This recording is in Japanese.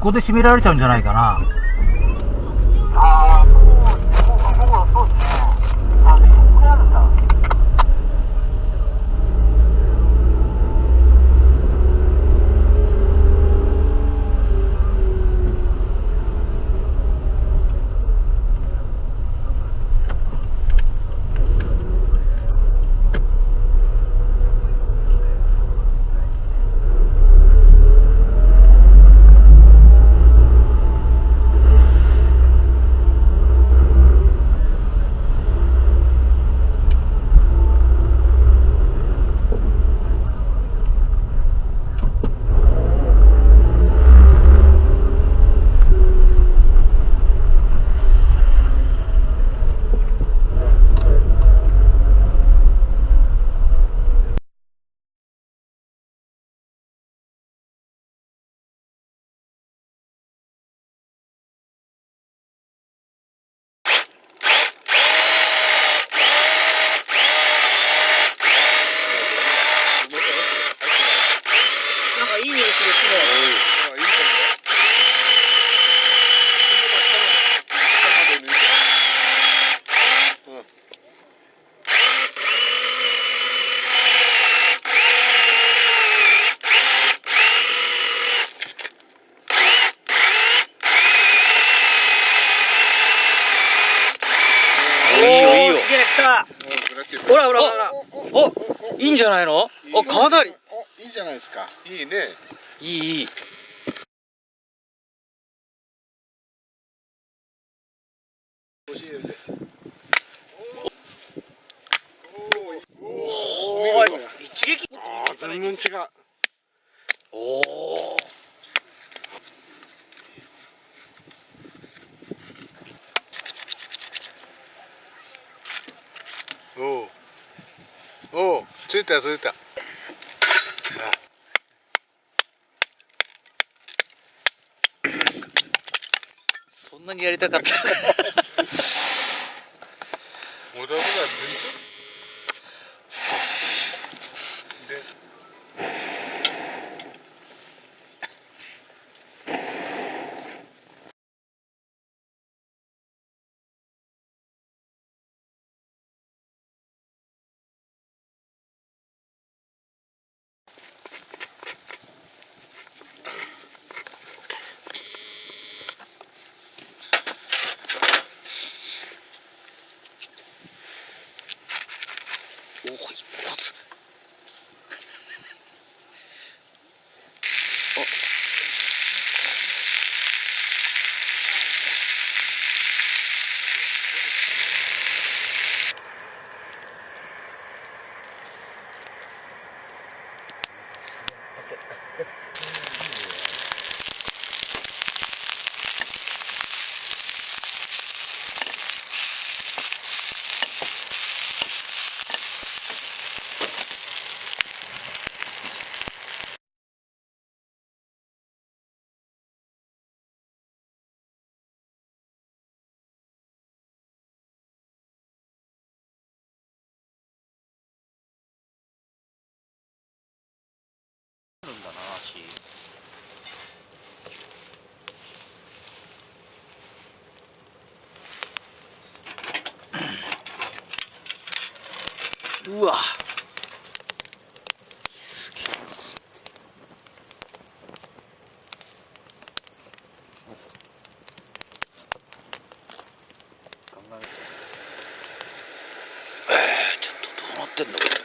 こで締められちゃうんじゃないかな。ああ、そうですね。僕はそうですね。あ、でもこれあるんだ。なんかいい匂いする、きれい。いいよいいよ。ほらほらほら。お、いいんじゃないの？お、かなり。いいじゃないですか。いいね。いいいい。おーい、一撃。ああ、全然違う。おお。おう。おう、ついたついた。そんなにやりたかった。もだもだで。おお、一発。なんだな、足。うわ。すげえ。ちょっとどうなってんのこれ。